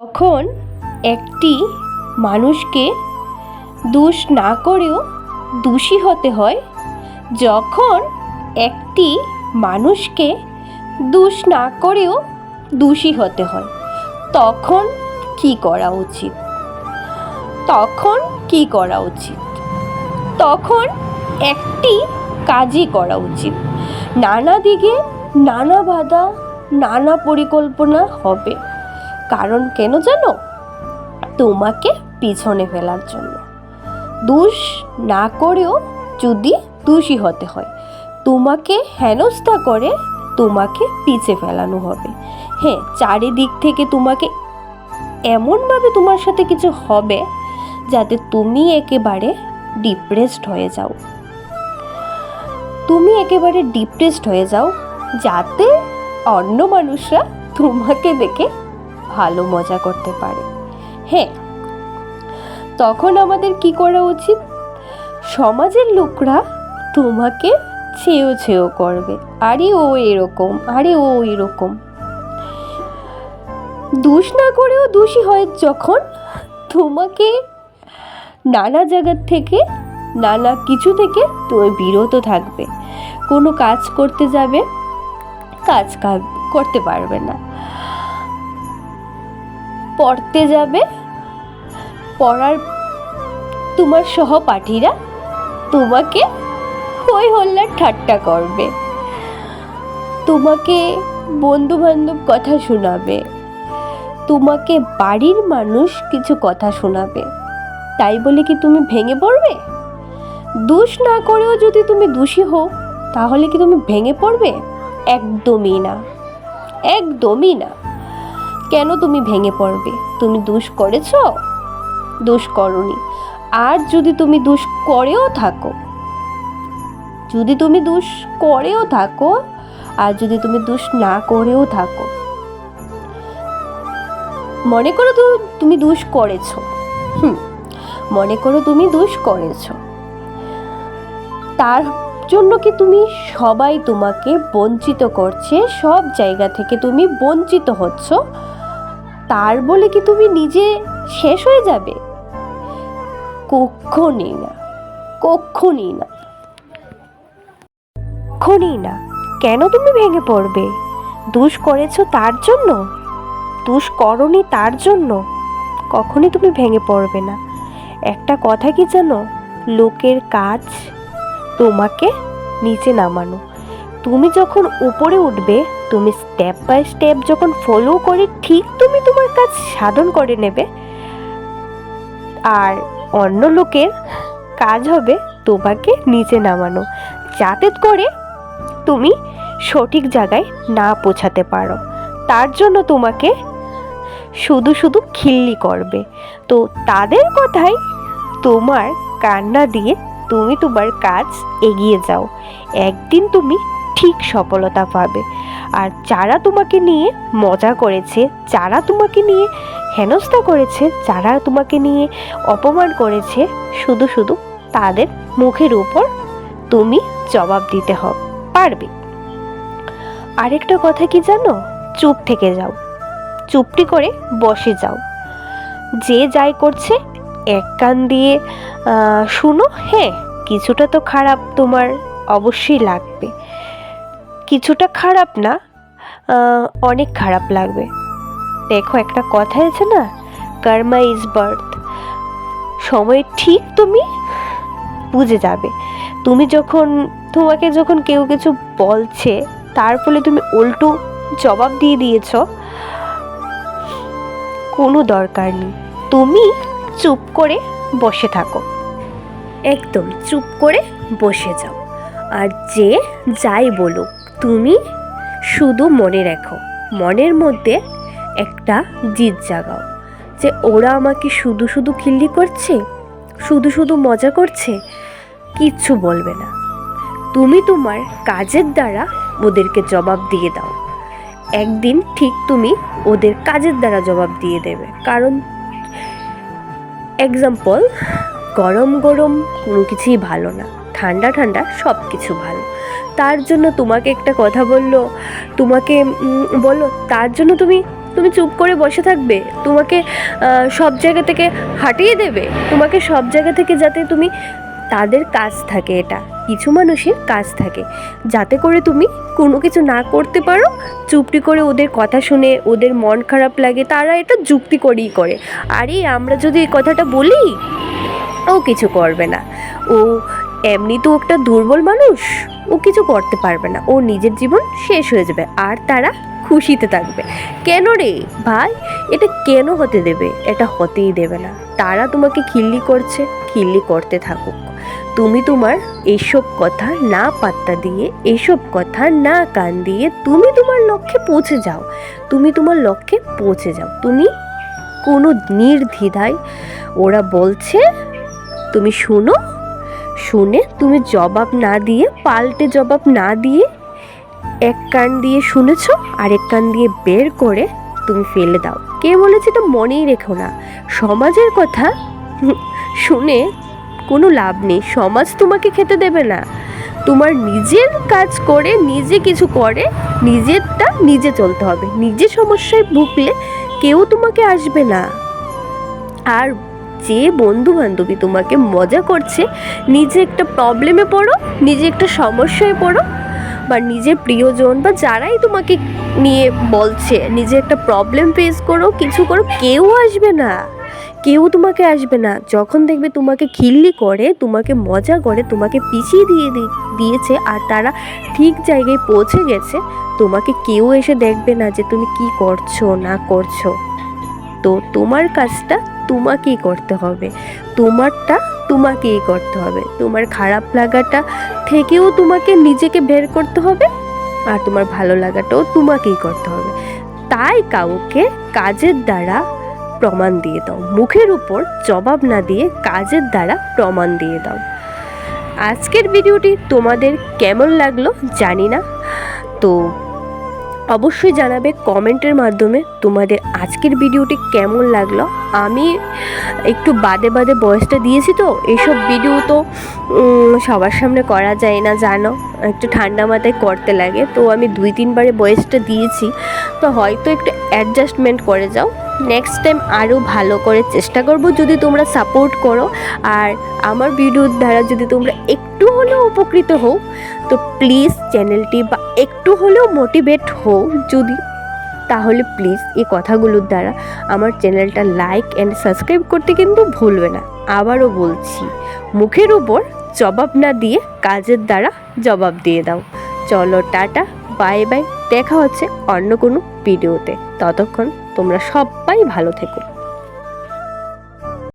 তখন একটি মানুষকে দোষ না করেও দোষী হতে হয়। যখন একটি মানুষকে দোষ না করেও দোষী হতে হয়, তখন কি করা উচিত? তখন একটি কাজই করা উচিত। নানা দিকে নানা বাধা, নানা পরিকল্পনা হবে। কারণ কেন জানো? তোমাকে পিছনে ফেলার জন্য। দোষ না করেও যদি দোষী হতে হয়, তোমাকে হেনস্থা করে তোমাকে পিছে ফেলানো হবে। হ্যাঁ, চারিদিক থেকে তোমাকে এমনভাবে তোমার সাথে কিছু হবে যাতে তুমি একেবারে ডিপ্রেসড হয়ে যাও, যাতে অন্য মানুষরা তোমাকে দেখে ভালো মজা করতে পারে। হ্যাঁ, তখন আমাদের কি করা উচিত? সমাজের লোকরা তোমাকে ছেও করবে, আরে ও এরকম। দোষ না করেও দোষী হয় যখন, তোমাকে নানা জায়গার থেকে, নানা কিছু থেকে তুমি বিরত থাকবে। কোনো কাজ করতে যাবে, কাজ করতে পারবে না। পড়তে যাবে, পড়ার তোমার সহপাঠীরা তোমাকে হই হল্লার ঠাট্টা করবে, তোমাকে বন্ধু বান্ধব কথা শোনাবে, তোমাকে বাড়ির মানুষ কিছু কথা শোনাবে। তাই বলে কি তুমি ভেঙে পড়বে? দোষ না করেও যদি তুমি দোষী হও, তাহলে কি তুমি ভেঙে পড়বে? একদমই না। কেন তুমি ভেঙে পড়বে? তুমি দোষ করেছো? দোষ করনি। আর যদি তুমি দোষ করেও থাকো, আর যদি তুমি দোষ না করেও থাকো, মনে করো তুমি দোষ করেছো, তার জন্য কি তুমি সবাই তোমাকে বঞ্চিত করছে, সব জায়গা থেকে তুমি বঞ্চিত হচ্ছ, তার বলে কি তুমি নিজে শেষ হয়ে যাবে? কখনই না। কেন তুমি ভেঙে পড়বে? দোষ করেছো তার জন্য, দোষ করনি তার জন্য কখনই তুমি ভেঙে পড়বে না। একটা কথা কি জানো? লোকের কাজ তোমাকে নিচে নামানো। তুমি যখন উপরে উঠবে, তুমি স্টেপ বাই স্টেপ যখন ফলো করে ঠিক তুমি তোমার কাজ সাধন করে নেবে, আর অন্য লোকের কাজ হবে তোমাকে নিচে নামানো, যাতে করে তুমি সঠিক জায়গায় না পৌঁছাতে পারো। তার জন্য তোমাকে শুধু খিল্লি করবে। তো তাদের কথাই তোমার কান্না দিয়ে তুমি তোমার কাজ এগিয়ে যাও। একদিন তুমি ঠিক সফলতা পাবে। আর যারা তোমাকে নিয়ে মজা করেছে, যারা তোমাকে নিয়ে হেনস্থা করেছে, যারা তোমাকে নিয়ে অপমান করেছে, শুধু তাদের মুখের উপর তুমি জবাব দিতে পারবে। আরেকটা কথা কি জানো? চুপ থেকে যাও, চুপটি করে বসে যাও। যে যাই করছে এক কান দিয়ে শুনো। হ্যাঁ, কিছুটা তো খারাপ তোমার অবশ্যই লাগবে, কিছুটা খারাপ না, অনেক খারাপ লাগবে। দেখো, একটা কথা আছে না, কর্মা ইজ বার্থ। সময় ঠিক তুমি বুঝে যাবে। তোমাকে যখন কেউ কিছু বলছে, তার ফলে তুমি উল্টো জবাব দিয়ে দিয়েছ, কোনো দরকার নেই। তুমি চুপ করে বসে থাকো, একদম চুপ করে বসে যাও। আর যে যাই বলুক, তুমি শুধু মনে রাখো, মনের মধ্যে একটা জিদ জাগাও যে ওরা আমাকে শুধু খিল্লি করছে, শুধু মজা করছে, কিচ্ছু বলবে না। তুমি তোমার কাজের দ্বারা ওদেরকে জবাব দিয়ে দাও। একদিন ঠিক তুমি ওদের কাজের দ্বারা জবাব দিয়ে দেবে। কারণ এক্সাম্পল, গরম কোনো কিছুই ভালো না, ঠান্ডা সব কিছু ভালো। তার জন্য তোমাকে একটা কথা বললো, তার জন্য তুমি তুমি চুপ করে বসে থাকবে? তোমাকে সব জায়গা থেকে হাঁটিয়ে দেবে? তোমাকে সব জায়গা থেকে যাতে তুমি, তাদের কাজ থাকে, এটা কিছু মানুষের কাজ থাকে, যাতে করে তুমি কোনো কিছু না করতে পারো, চুপটি করে ওদের কথা শুনে ওদের মন খারাপ লাগে, তারা এটা যুক্তি করেই করে। আরে আমরা যদি এই কথাটা বলি, ও কিছু করবে না, ও এমনি তো একটা দুর্বল মানুষ, ও কিছু করতে পারবে না, ও নিজের জীবন শেষ হয়ে যাবে, আর তারা খুশিতে থাকবে। কেন রে ভাই, এটা কেন হতে দেবে? এটা হতেই দেবে না। তারা তোমাকে খিল্লি করছে, খিল্লি করতে থাকুক। তুমি তোমার এইসব কথা না পাত্তা দিয়ে, এইসব কথা না কান দিয়ে তুমি তোমার লক্ষ্যে পৌঁছে যাও। তুমি তোমার লক্ষ্যে পৌঁছে যাও। তুমি কোনো নির্দ্বিধায় ওরা বলছে তুমি শুনো, শুনে তুমি জবাব না দিয়ে, পাল্টে জবাব না দিয়ে, এক কান দিয়ে শুনেছ আর এক কান দিয়ে বের করে তুমি ফেলে দাও। কে বলেছে তো মনেই রেখো না। সমাজের কথা শুনে কোনো লাভ নেই, সমাজ তোমাকে খেতে দেবে না। তোমার নিজের কাজ করে, নিজে কিছু করে, নিজেরটা নিজে চলতে হবে। নিজে সমস্যায় ভুগলে কেউ তোমাকে আসবে না। আর যে বন্ধু বান্ধবী তোমাকে মজা করছে, নিজে একটা প্রবলেমে পড়ো, নিজে একটা সমস্যায় পড়ো, বা নিজের প্রিয়জন বা যারাই তোমাকে নিয়ে বলছে, নিজে একটা প্রবলেম ফেস করো, কিছু করো, কেউ আসবে না, কেউ তোমাকে আসবে না। যখন দেখবে তোমাকে খিল্লি করে, তোমাকে মজা করে, তোমাকে পিছিয়ে দিয়েছে আর তারা ঠিক জায়গায় পৌঁছে গেছে, তোমাকে কেউ এসে দেখবে না যে তুমি কি করছো না করছো। তো তোমার কাজটা তোমাকেই করতে হবে, তোমারটা তোমাকেই করতে হবে। তোমার খারাপ লাগাটা থেকেও তোমাকে নিজেকে বের করতে হবে, আর তোমার ভালো লাগাটাও তোমাকেই করতে হবে। তাই কাউকে কাজের দ্বারা প্রমাণ দিয়ে দাও, মুখের উপর জবাব না দিয়ে কাজের দ্বারা প্রমাণ দিয়ে দাও। আজকের ভিডিওটি তোমাদের কেমন লাগলো জানি না, তো অবশ্যই জানাবে কমেন্টের মাধ্যমে তোমাদের আজকের ভিডিওটি কেমন লাগলো। আমি একটু বাদে বাদে ভয়েসটা দিয়েছি, তো এইসব ভিডিও তো সবার সামনে করা যায় না জানো, একটু ঠান্ডা মাথায় করতে লাগে, তো আমি 2-3 বারে ভয়েসটা দিয়েছি, তো হয়তো একটু অ্যাডজাস্টমেন্ট করে যাও। নেক্সট টাইম আরও ভালো করে চেষ্টা করব, যদি তোমরা সাপোর্ট করো। আর আমার ভিডিওর দ্বারা যদি তোমরা একটু হলেও উপকৃত হও, তো প্লিজ চ্যানেলটি বা একটু হলেও মোটিভেট হও যদি, তাহলে প্লিজ এই কথাগুলোর দ্বারা আমার চ্যানেলটা লাইক অ্যান্ড সাবস্ক্রাইব করতে কিন্তু ভুলবে না। আবারও বলছি, মুখের উপর জবাব না দিয়ে কাজের দ্বারা জবাব দিয়ে দাও। চলো টাটা, বাই বাই, দেখা হচ্ছে অন্য কোনো ভিডিওতে। ততক্ষণ তোমরা সবাই ভালো থেকো।